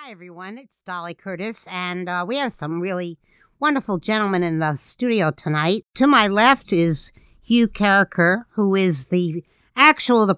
Hi, everyone. It's Dolly Curtis, and we have some really wonderful gentlemen in the studio tonight. To my left is Hugh Karraker, who is the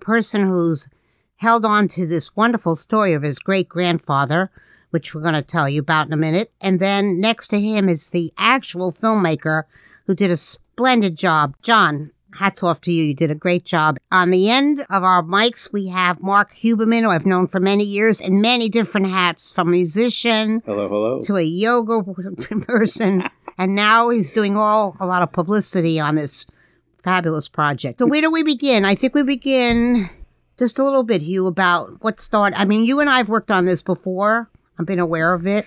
person who's held on to this wonderful story of his great-grandfather, which we're going to tell you about in a minute. And then next to him is the actual filmmaker who did a splendid job. John, hats off to you. You did a great job. On the end of our mics, we have Marc Huberman, who I've known for many years, in many different hats, from musician to a yoga person. And now he's doing a lot of publicity on this fabulous project. So where do we begin? I think we begin just a little bit, Hugh, about what started. I mean, you and I have worked on this before. I've been aware of it.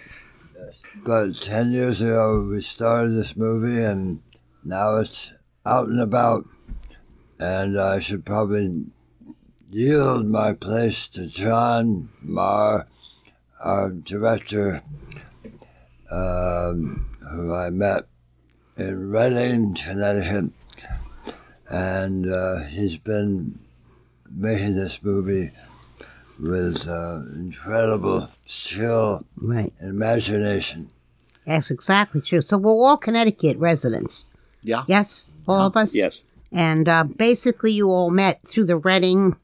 About 10 years ago, we started this movie, and now it's out and about. And I should probably yield my place to John Maher, our director, who I met in Reading, Connecticut. And he's been making this movie with incredible skill and imagination. That's exactly true. So we're all Connecticut residents. Yeah. Yes? All of us? Yes. And basically you all met through the Reading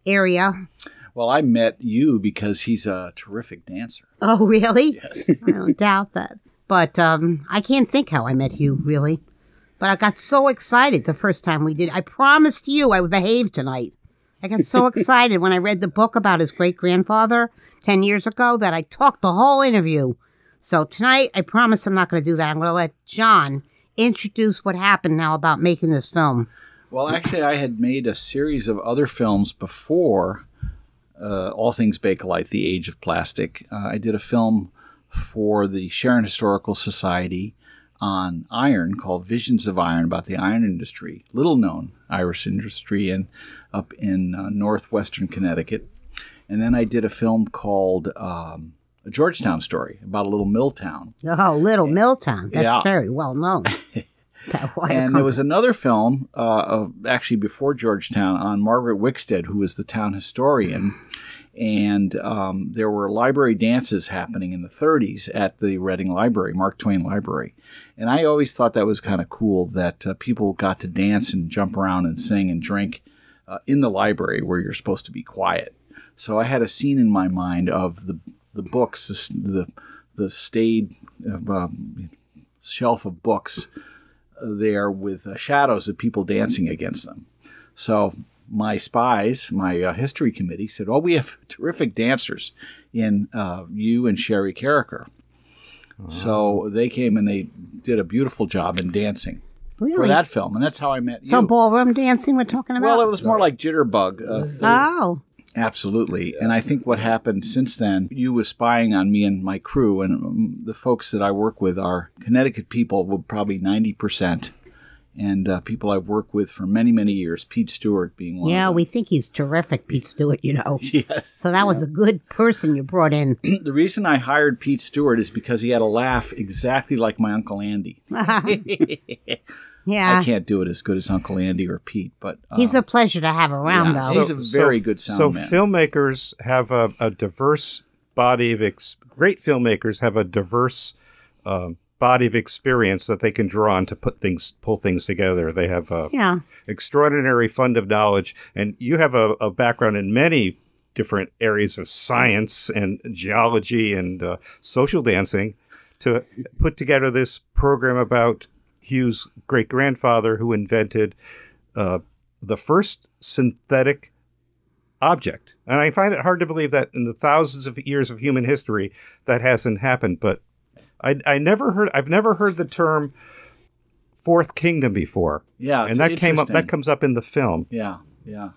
area. Well, I met you because he's a terrific dancer. Oh, really? Yes. I don't doubt that. But I can't think how I met you, really. But I got so excited the first time we did. I promised you I would behave tonight. I got so excited when I read the book about his great-grandfather 10 years ago that I talked the whole interview. So tonight, I promise I'm not going to do that. I'm going to let John introduce what happened now about making this film. Well, actually, I had made a series of other films before All Things Bakelite, The Age of Plastic. I did a film for the Sharon Historical Society on iron called Visions of Iron, about the iron industry, little-known Irish industry up in northwestern Connecticut. And then I did a film called A Georgetown Story, about a little mill town. Oh, Little Milltown. That's very well known. And there was another film, actually before Georgetown, on Margaret Wickstead, who was the town historian. And there were library dances happening in the 30s at the Reading Library, Mark Twain Library. And I always thought that was kind of cool that people got to dance and jump around and sing and drink in the library where you're supposed to be quiet. So I had a scene in my mind of the books, the staid shelf of books there with shadows of people dancing against them. So my spies, my history committee said, "Oh, we have terrific dancers in you and Sherry Karraker." Oh. So they came and they did a beautiful job in dancing for that film, and that's how I met you. So ballroom dancing we're talking about? Well, it was more like jitterbug. Oh. Absolutely. And I think what happened since then, you were spying on me and my crew, and the folks that I work with are Connecticut people, probably 90%. And people I've worked with for many, many years, Pete Stewart being one of them. Yeah, we think he's terrific, Pete Stewart, you know. Yes. So that was a good person you brought in. The reason I hired Pete Stewart is because he had a laugh exactly like my Uncle Andy. Yeah. I can't do it as good as Uncle Andy or Pete, but... he's a pleasure to have around, though. He's a very good sound man. So filmmakers have a diverse body of... Great filmmakers have a diverse... body of experience that they can draw on to pull things together. They have extraordinary fund of knowledge, and you have a background in many different areas of science and geology and social dancing to put together this program about Hugh's great-grandfather who invented the first synthetic object. And I find it hard to believe that in the thousands of years of human history that hasn't happened, but I've never heard the term Fourth Kingdom before. Yeah, and that comes up in the film. Yeah, yeah.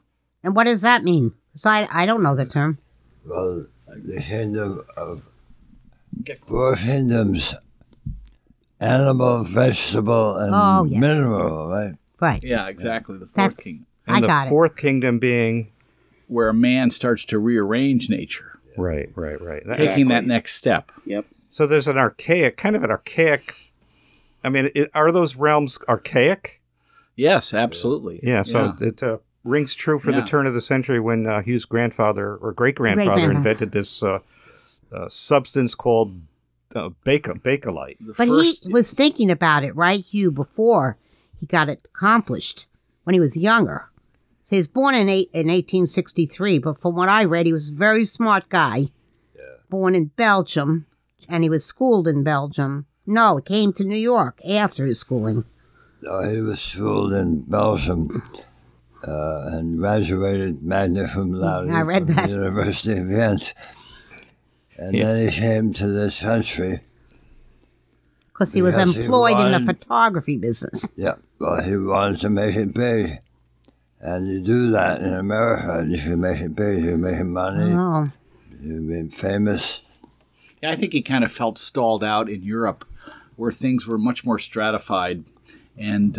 And what does that mean? So I don't know the term. Well, the kingdom of four kingdoms: animal, vegetable, and mineral. Right. Right. Yeah, exactly. The fourth kingdom. And the fourth kingdom being where man starts to rearrange nature. Right. Taking that next step. Yep. So there's an archaic. I mean, are those realms archaic? Yes, absolutely. Yeah, so it rings true for the turn of the century when Hugh's grandfather or great-grandfather invented this substance called Bakelite. But he was thinking about it, right, Hugh, before he got it accomplished when he was younger. So he was born in 1863, but from what I read, he was a very smart guy. Yeah. Born in Belgium, and he was schooled in Belgium. No, he came to New York after his schooling. No, he was schooled in Belgium and graduated magna cum laude I read from that. the University of Ghent. And then he came to this country. Because he was employed in the photography business. Yeah, well, he wanted to make it big. And you do that in America. You can make it big. You're making money. Oh. You've been famous. Yeah, I think he kind of felt stalled out in Europe, where things were much more stratified. And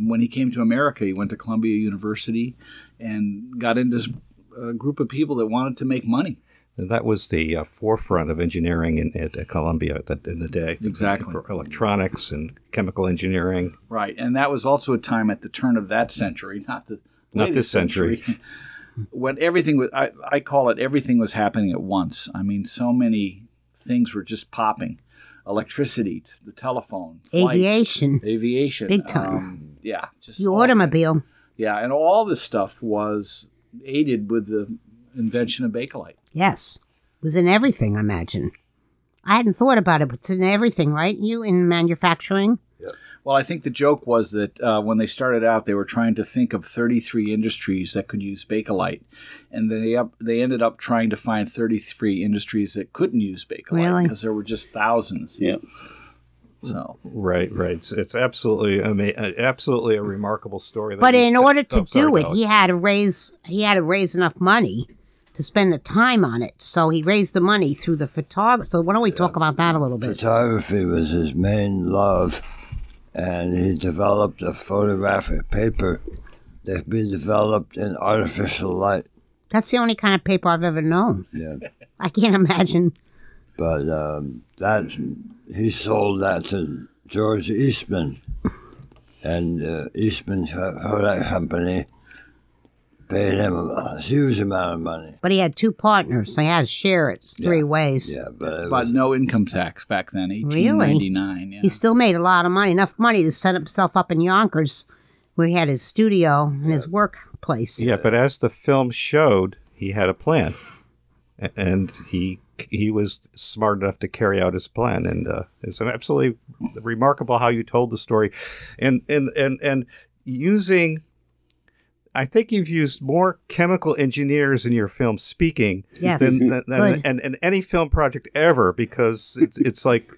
when he came to America, he went to Columbia University and got into a group of people that wanted to make money. And that was the forefront of engineering at Columbia in the day. Exactly. For electronics and chemical engineering. Right. And that was also a time at the turn of that century, not this century. When everything was, I call it everything was happening at once. I mean, so many things were just popping. Electricity, the telephone, aviation. Big time. Yeah. Just the automobile. Yeah. And all this stuff was aided with the invention of Bakelite. Yes. It was in everything, I imagine. I hadn't thought about it, but it's in everything, right? You in manufacturing? Yeah. Well, I think the joke was that when they started out, they were trying to think of 33 industries that could use Bakelite. And they ended up trying to find 33 industries that couldn't use Bakelite. Really? Because there were just thousands. Yeah. So. Right. It's absolutely a remarkable story. But in order to do it, he had to raise enough money to spend the time on it. So he raised the money through the photography. So why don't we talk about that a little bit? Photography was his main love, and he developed a photographic paper that be developed in artificial light. That's the only kind of paper I've ever known. Yeah. I can't imagine. But he sold that to George Eastman, and Eastman's Kodak company paid him a huge amount of money. But he had two partners, so he had to share it three ways. Yeah, but no income tax back then, 1899. Really? Yeah. He still made a lot of money, enough money to set himself up in Yonkers, where he had his studio and his workplace. Yeah, but as the film showed, he had a plan, and he was smart enough to carry out his plan, and it's absolutely remarkable how you told the story, and using. I think you've used more chemical engineers in your film speaking than any film project ever, because it's like,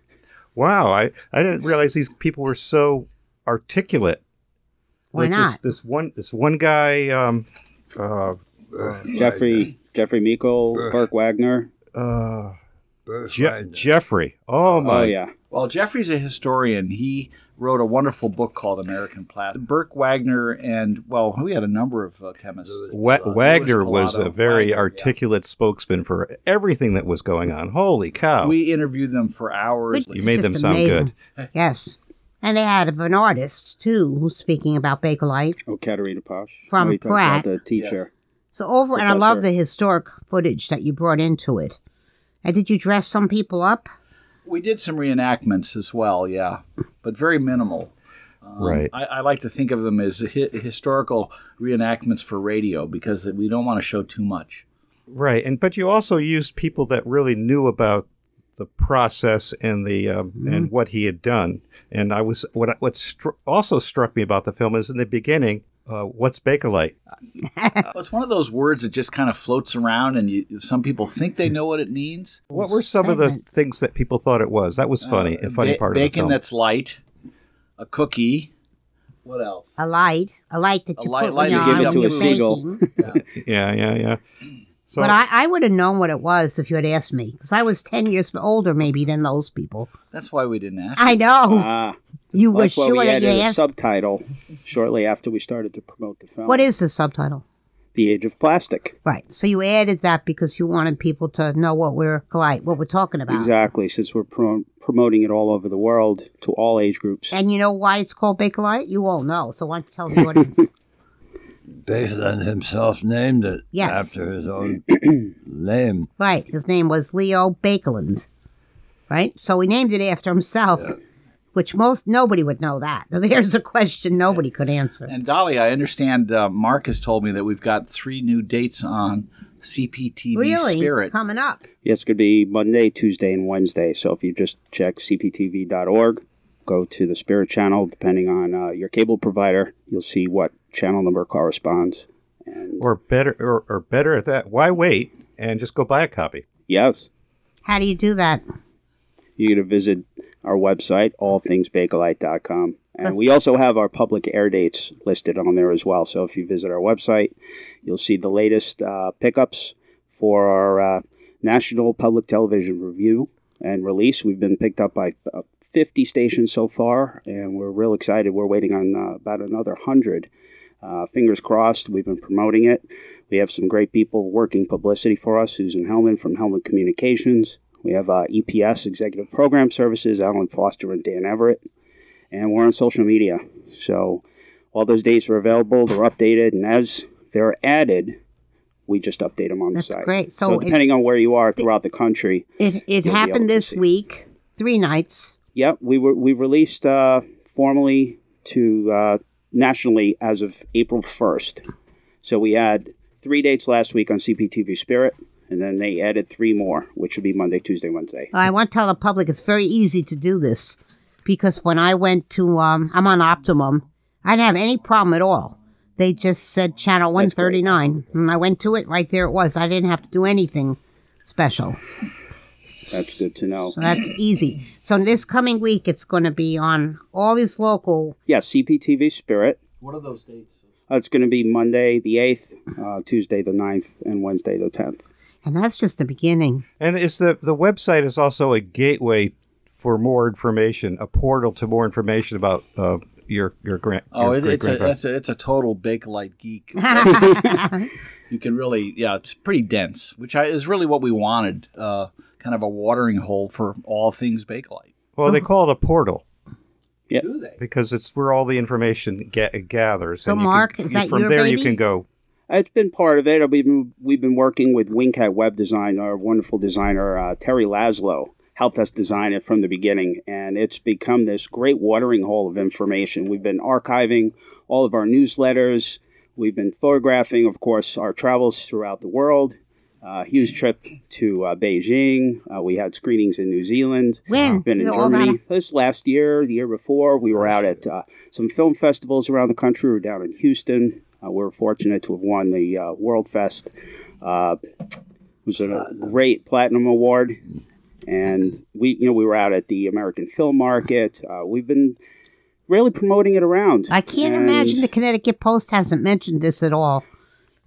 wow, I didn't realize these people were so articulate. Why like not? This one guy, Jeffrey Meikle, Burke Wagner. Jeffrey. Oh my. Oh yeah. Well, Jeffrey's a historian. He wrote a wonderful book called American Plastic. Burke Wagner and, well, we had a number of chemists. Wagner was a very articulate spokesman for everything that was going on. Holy cow. We interviewed them for hours. You made them sound good. Yes. And they had an artist, too, who's speaking about Bakelite. Oh, Katerina Posh. From Pratt. The teacher. Yes. So and I love the historic footage that you brought into it. And did you dress some people up? We did some reenactments as well, yeah, but very minimal. Right. I like to think of them as historical reenactments for radio, because we don't want to show too much. Right, but you also used people that really knew about the process and the and what he had done. And also struck me about the film is in the beginning. What's Bakelite? Well, it's one of those words that just kind of floats around, and some people think they know what it means. What were some of the things that people thought it was? That was funny. A funny part of the film. Bacon that's light, a cookie. What else? A light that you put when you're give it to a seagull. Yeah. So, but I would have known what it was if you had asked me, because I was 10 years older maybe than those people. That's why we didn't ask. I know. You were sure that you asked. A subtitle shortly after we started to promote the film. What is the subtitle? The Age of Plastic. Right. So you added that because you wanted people to know what we're talking about. Exactly, since we're promoting it all over the world to all age groups. And you know why it's called Bakelite? You all know. So why don't you tell the audience? Baekeland himself named it after his own name. Right. His name was Leo Baekeland. Right? So he named it after himself, which nobody would know that. There's a question nobody could answer. And Dolly, I understand Mark has told me that we've got 3 new dates on CPTV Spirit. Coming up. Yes, it's going to be Monday, Tuesday, and Wednesday. So if you just check cptv.org, go to the Spirit channel, depending on your cable provider, you'll see what channel number corresponds. And or better at that, why wait and just go buy a copy? Yes. How do you do that? You're going to visit our website, allthingsbakelite.com. And we also have our public air dates listed on there as well. So if you visit our website, you'll see the latest pickups for our National Public Television Review and release. We've been picked up by 50 stations so far, and we're real excited. We're waiting on about another 100. Fingers crossed. We've been promoting it. We have some great people working publicity for us. Susan Hellman from Hellman Communications. We have EPS, Executive Program Services, Alan Foster and Dan Everett. And we're on social media. So all those dates are available. They're updated. And as they're added, we just update them on the site. That's great. So depending on where you are throughout the country. It happened this week, 3 nights. Yep. We released formally to nationally as of April 1st. So we had 3 dates last week on CPTV Spirit. And then they added 3 more, which would be Monday, Tuesday, Wednesday. I want to tell the public it's very easy to do this. Because when I went to, I'm on Optimum, I didn't have any problem at all. They just said channel 139. And I went to it, right there it was. I didn't have to do anything special. That's good to know. So that's easy. So this coming week, it's going to be on all these local... Yeah, CPTV Spirit. What are those dates? It's going to be Monday the 8th, Tuesday the 9th, and Wednesday the 10th. And that's just the beginning. And is the website is also a gateway for more information, a portal to more information about your great-grandfather. It's a total Bakelite geek. You can really, it's pretty dense, which is really what we wanted, kind of a watering hole for all things Bakelite. Well, they call it a portal. Yeah, do they? Because it's where all the information gathers. So, Mark, is that from your there baby? You can go. It's been part of it. We've been working with Wingcat Web Design. Our wonderful designer, Terry Laszlo, helped us design it from the beginning. And it's become this great watering hole of information. We've been archiving all of our newsletters. We've been photographing, of course, our travels throughout the world. Hugh's trip to Beijing. We had screenings in New Zealand. When? Been in Germany. This last year, the year before, we were out at some film festivals around the country. We were down in Houston. We were fortunate to have won the World Fest. It was a great Platinum Award. And we were out at the American Film Market. We've been really promoting it around. I can't imagine the Connecticut Post hasn't mentioned this at all.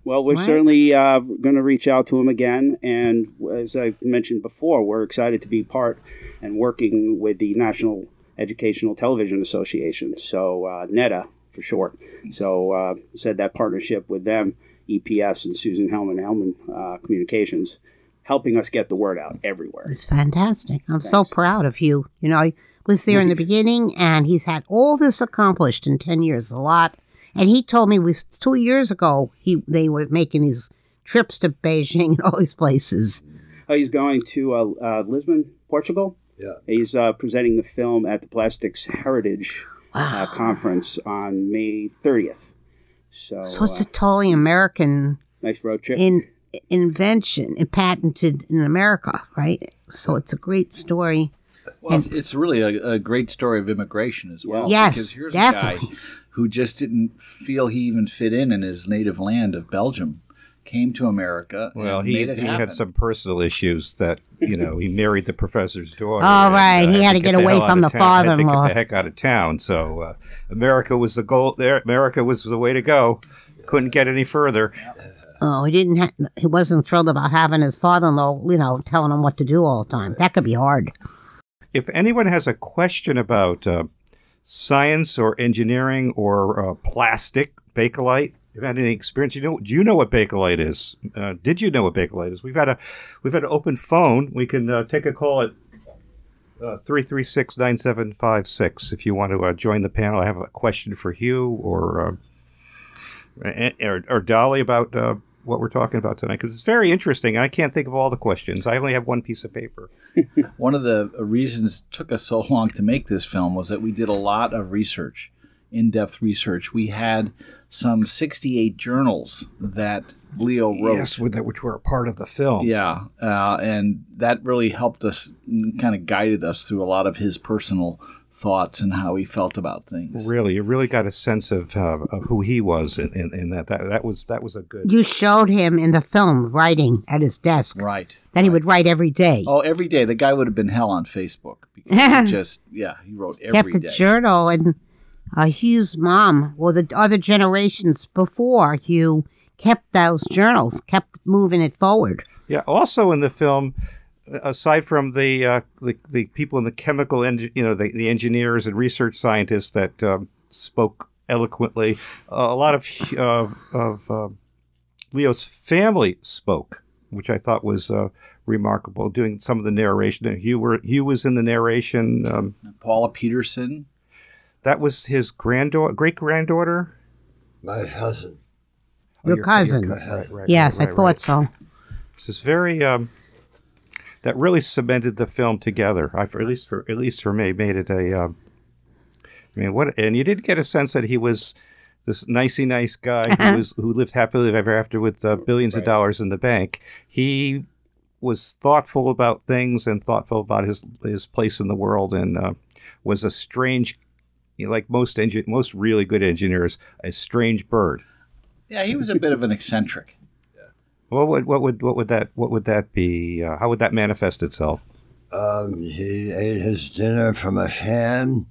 Well, we're certainly going to reach out to them again. And as I mentioned before, we're excited to be part and working with the National Educational Television Association, so NETA for short. So said that partnership with them, EPS and Susan Hellman Communications, helping us get the word out everywhere. It's fantastic. I'm so proud of you. You know, I was there in the beginning, and he's had all this accomplished in 10 years, a lot. And he told me 2 years ago they were making these trips to Beijing and all these places. Oh, he's going to Lisbon, Portugal? Yeah. He's presenting the film at the Plastics Heritage Conference on May 30th. So it's a totally American nice road trip. Invention and patented in America, right? So it's a great story. Well, it's really a great story of immigration as well. Yes, because here's definitely. a guy who just didn't feel he even fit in his native land of Belgium, came to America. Well, and he made it happen. had some personal issues that, he married the professor's daughter. Oh, right. He had to get away from the father-in-law. Had to get the heck out of town. So America was the goal there. America was the way to go. Couldn't get any further. Oh, he wasn't thrilled about having his father-in-law, telling him what to do all the time. That could be hard. If anyone has a question about science or engineering or plastic, Bakelite, if you had any experience, do you know what Bakelite is? Did you know what Bakelite is? We've had an open phone. We can take a call at 336-9756 if you want to join the panel. I have a question for Hugh or or Dolly about what we're talking about tonight, because it's very interesting. I can't think of all the questions. I only have one piece of paper. One of the reasons it took us so long to make this film was that we did a lot of research, in-depth research. We had some 68 journals that Leo wrote. Yes, which were a part of the film. Yeah, and that really helped us, kind of guided us through a lot of his personal thoughts and how he felt about things. Really, you really got a sense of who he was in that. That was a good. You showed him in the film writing at his desk. Right. That he would write every day. Oh, every day. The guy would have been hell on Facebook because he wrote every day. Kept a journal, and Hugh's mom, well, the other generations before Hugh kept those journals, kept moving it forward. Yeah. Also in the film, aside from the people in the chemical, the engineers and research scientists that spoke eloquently, a lot of Leo's family spoke, which I thought was remarkable. Doing some of the narration, Hugh was in the narration. Paula Peterson, that was his great granddaughter. My cousin. Your cousin. Right, yes, I thought so. This is very. That really cemented the film together. At least for me, made it a. And you did get a sense that he was this nice guy who lived happily ever after with billions of dollars in the bank. He was thoughtful about things and thoughtful about his place in the world, and was a strange, like most really good engineers, a strange bird. Yeah, he was a bit of an eccentric. What would that be? How would that manifest itself? He ate his dinner from a can.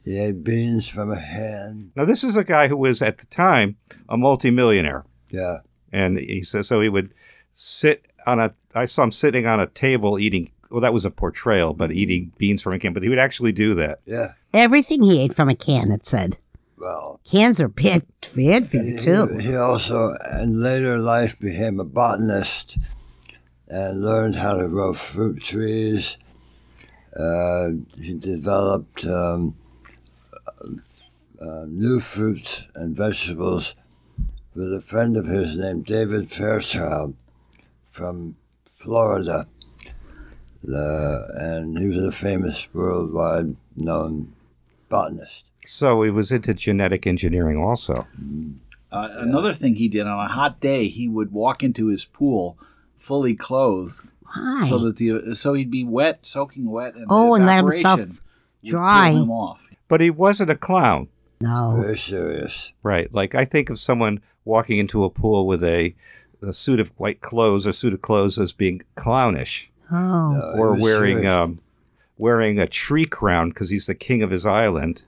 He ate beans from a can. Now, this is a guy who was at the time a multimillionaire. Yeah, and he says so. He would sit on I saw him sitting on a table eating. Well, that was a portrayal, but eating beans from a can. But he would actually do that. Yeah, everything he ate from a can. It said. Well, cans are bad for you too. He also, in later life, became a botanist and learned how to grow fruit trees. He developed new fruits and vegetables with a friend of his named David Fairchild from Florida. And he was a famous worldwide known botanist. So he was into genetic engineering also. Another thing he did, on a hot day, he would walk into his pool fully clothed. Why? So he'd be wet, soaking wet, and and let himself dry. Him off. But he wasn't a clown. No. Very serious. Right. Like I think of someone walking into a pool with a suit of white clothes or suit of clothes as being clownish. Oh. No, or wearing a tree crown because he's the king of his island.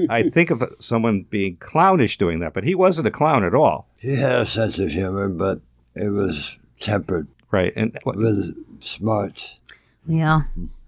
I think of someone being clownish doing that, but he wasn't a clown at all. He had a sense of humor, but it was tempered. Right, and with smarts. Yeah.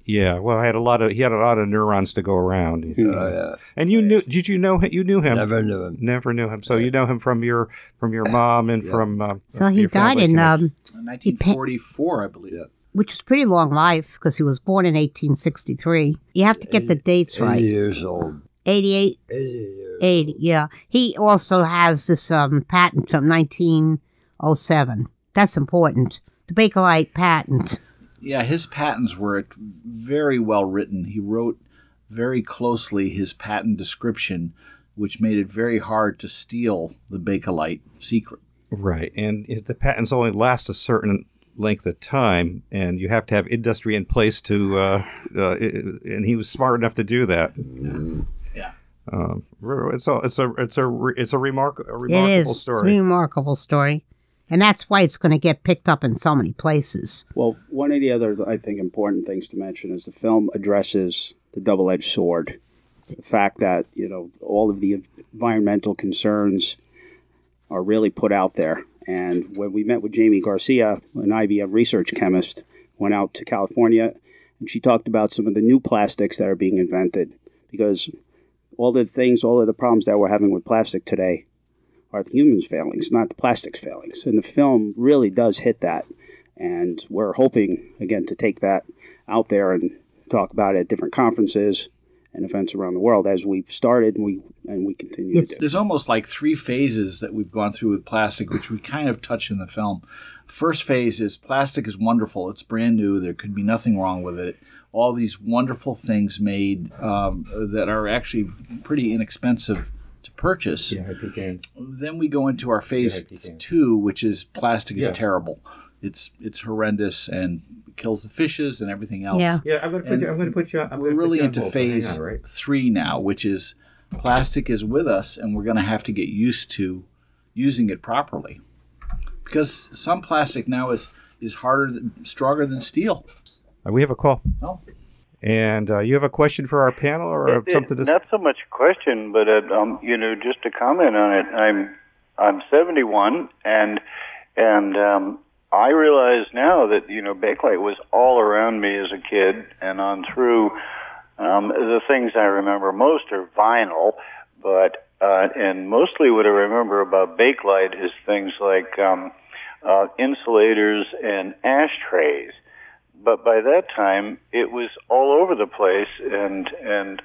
Yeah. Well, he had a lot of neurons to go around. Yeah. And you knew? Did you know him? You knew him? Never knew him. Never knew him. So you know him from your mom and from. So he died in 1944, I believe. Yeah. Which was pretty long life because he was born in 1863. You have to get the dates right. 80 years old. 88? 80 years 80, yeah. He also has this patent from 1907. That's important. The Bakelite patent. Yeah, his patents were very well written. He wrote very closely his patent description, which made it very hard to steal the Bakelite secret. Right, and the patents only last a certain length of time, and you have to have industry in place to. And he was smart enough to do that. Yeah, it's a remarkable It is. story. It's a remarkable story, and that's why it's going to get picked up in so many places. Well, one of the other, I think, important things to mention is the film addresses the double-edged sword. The fact that, all of the environmental concerns are really put out there. And when we met with Jamie Garcia, an IBM research chemist, went out to California, and she talked about some of the new plastics that are being invented. Because all of the problems that we're having with plastic today are the humans' failings, not the plastic's failings. And the film really does hit that. And we're hoping, again, to take that out there and talk about it at different conferences and events around the world, as we've started and we continue to do. There's almost like 3 phases that we've gone through with plastic, which we kind of touch in the film. First phase is plastic is wonderful. It's brand new. There could be nothing wrong with it. All these wonderful things made that are actually pretty inexpensive to purchase. Yeah, then we go into our phase 2, which is plastic is terrible. It's horrendous and kills the fishes and everything else. Yeah, I'm going to put you. We're really into phase 3 now, which is plastic is with us, and we're going to have to get used to using it properly, because some plastic now is stronger than steel. We have a call. Oh. And you have a question for our panel, or something to say? Not so much a question, but just to comment on it. I'm 71, and I realize now that Bakelite was all around me as a kid and on through. The things I remember most are vinyl, but and mostly what I remember about Bakelite is things like insulators and ashtrays. But by that time, it was all over the place, and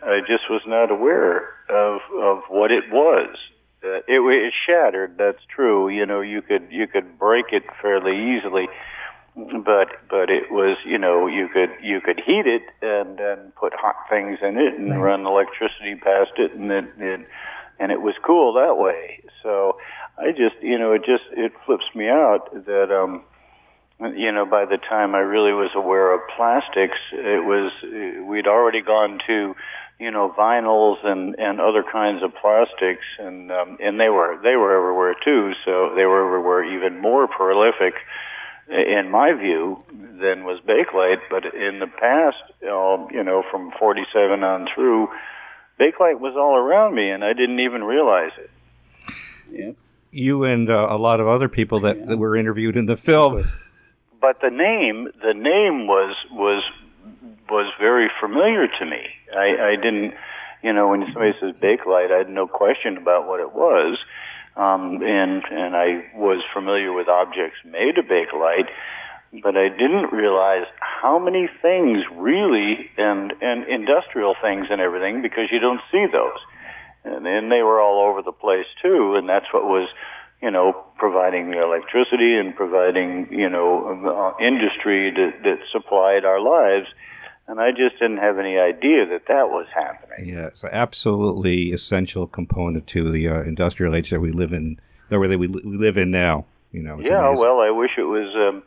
I just was not aware of what it was. It shattered. That's true. You could break it fairly easily, but it was you could heat it and then put hot things in it and run electricity past it, and it was cool that way. So I just it flips me out that by the time I really was aware of plastics, we'd already gone to vinyls and other kinds of plastics, and they were everywhere too. So they were everywhere, even more prolific, in my view, than was Bakelite. But in the past, from 47 on through, Bakelite was all around me, and I didn't even realize it. Yeah. You and a lot of other people that were interviewed in the film. But the name was very familiar to me. I didn't, when somebody says Bakelite, I had no question about what it was, and I was familiar with objects made of Bakelite, but I didn't realize how many things really, and industrial things and everything, because you don't see those, and they were all over the place too, and that's what was providing the electricity and providing, industry that supplied our lives. And I just didn't have any idea that was happening. Yeah, it's an absolutely essential component to the industrial age that we live in, that we live in now. It's amazing. Well, I wish it was.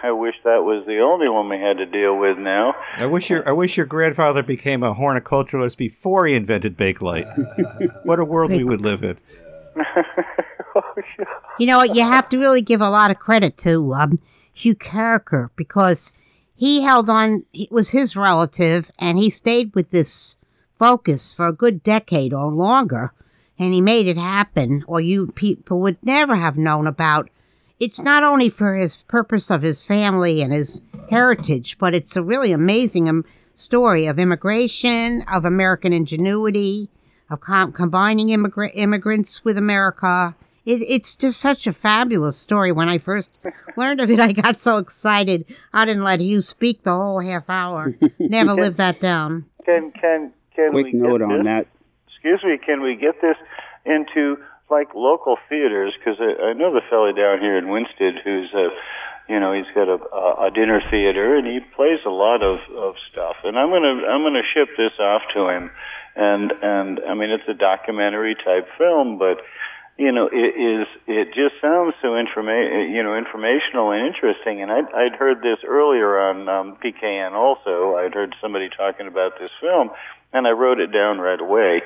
I wish that was the only one we had to deal with now. I wish your grandfather became a horticulturalist before he invented Bakelite. What a world we would live in. You have to really give a lot of credit to Hugh Karraker, because he held on. It was his relative, and he stayed with this focus for a good decade or longer, and he made it happen, or you people would never have known about. It's not only for his purpose of his family and his heritage, but it's a really amazing story of immigration, of American ingenuity, of combining immigrants with America. It's just such a fabulous story. When I first learned of it, I got so excited. I didn't let Hugh speak the whole half hour. Never lived that down. Can quick note on that? Excuse me. Can we get this into like local theaters? Because I know the fellow down here in Winsted who's he's got a dinner theater, and he plays a lot of stuff. And I'm gonna ship this off to him. And I mean, it's a documentary type film, but it just sounds so informational and interesting. And I'd heard this earlier on PKN also. I'd heard somebody talking about this film, and I wrote it down right away.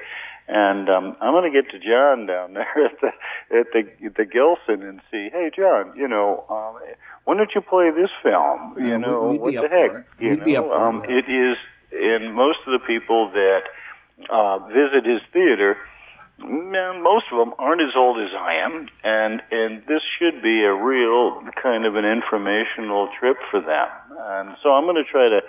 And I'm going to get to John down there at the Gilson and see, hey John, why don't you play this film? What the heck? It is, and most of the people that visit his theater, most of them aren't as old as I am, and this should be a real kind of an informational trip for them. And so I'm going to try to,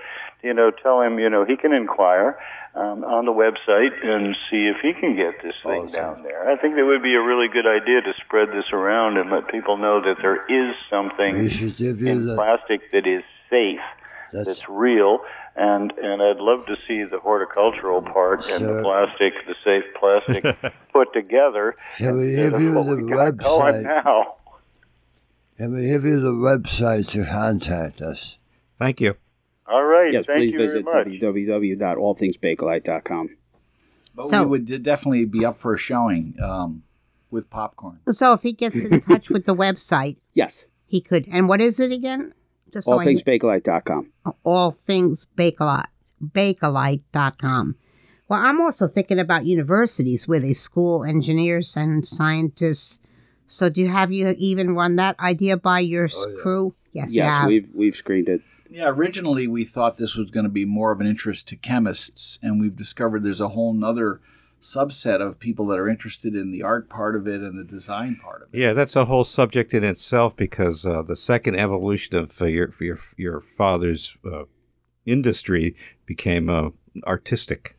tell him, he can inquire on the website and see if he can get this thing down there. I think that would be a really good idea to spread this around and let people know that there is something in plastic that is safe. that's real. And I'd love to see the horticultural part and the safe plastic put together. Can we give you the website? Now. Can we give you the website to contact us? Thank you. All right. Yes, thank please you visit very much. www.allthingsbakelite.com. But we would definitely be up for a showing with popcorn. So if he gets in touch with the website, yes, he could. And what is it again? Just allthingsbakelite.com. Allthingsbakelite.com. Well, I'm also thinking about universities where they school engineers and scientists. So have you even run that idea by your crew? Yes, we've screened it. Yeah, originally we thought this was going to be more of an interest to chemists, and we've discovered there's a whole nother subset of people that are interested in the art part of it and the design part of it. Yeah, that's a whole subject in itself, because the second evolution of your father's industry became artistic.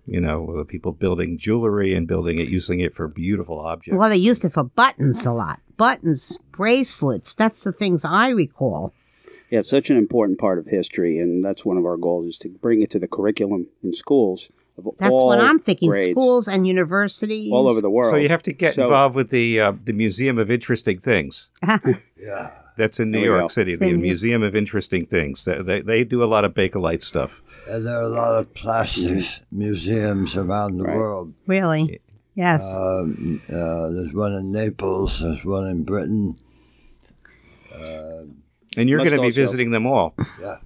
You know, people building jewelry and building it, using it for beautiful objects. Well, they used it for buttons a lot. Buttons, bracelets, that's the things I recall. Yeah, it's such an important part of history, and that's one of our goals, is to bring it to the curriculum in schools. That's what I'm thinking, grades, schools and universities. All over the world. So you have to get involved with the Museum of Interesting Things. Yeah. That's in New York City, the Museum of Interesting Things. They do a lot of Bakelite stuff. And there are a lot of plastics museums around the world. Really? Yes. There's one in Naples. There's one in Britain. And you're going to be visiting them all. Yeah.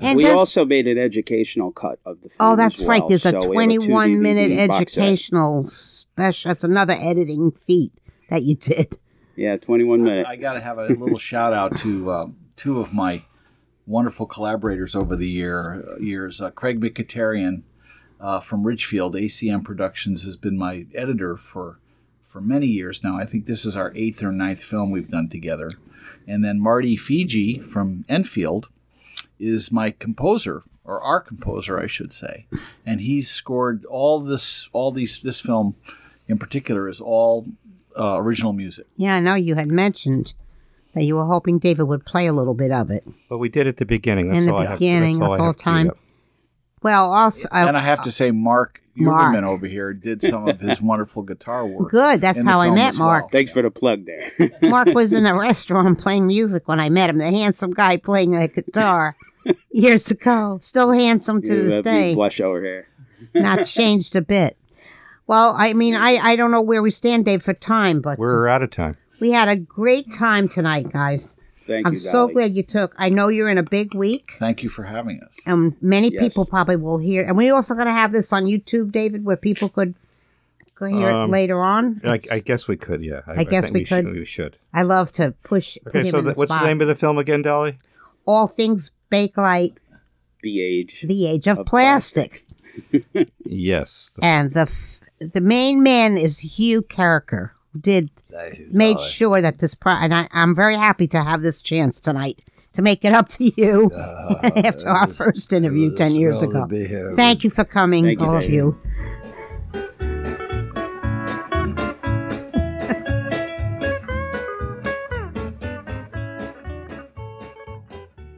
And we also made an educational cut of the film. Oh, that's right. There's a 21-minute educational special. That's another editing feat that you did. Yeah, 21 minutes. I got to have a little shout out to two of my wonderful collaborators over the years. Craig Mkhitaryan from Ridgefield, ACM Productions, has been my editor for many years now. I think this is our 8th or 9th film we've done together. And then Marty Fiji from Enfield is my composer, or our composer, I should say. And he's scored this film in particular is all original music. Yeah, I know you had mentioned that you were hoping David would play a little bit of it. Well, we did at the beginning. That's all the time. Well, also... and I have to say, Marc Huberman over here did some of his wonderful guitar work. Good, that's how I met Marc. Well. Thanks for the plug there. Marc was in a restaurant playing music when I met him, the handsome guy playing the guitar years ago. Still handsome to this day. Blush over here. Not changed a bit. Well, I mean, I don't know where we stand, Dave, for time, but... We're out of time. We had a great time tonight, guys. Thank you, I'm so glad you took... I know you're in a big week. Thank you for having us. And many people probably will hear... And we also going to have this on YouTube, David, where people could go hear it later on. I guess we could, yeah. I guess we could. We should. I love to push... Okay, so what's the name of the film again, Dolly? All Things Bakelite. The Age of Plastic. Yes. And the main man is Hugh Karraker, who made sure that this and I'm very happy to have this chance tonight to make it up to you after our first interview 10 years ago. Thank you for coming, all of you.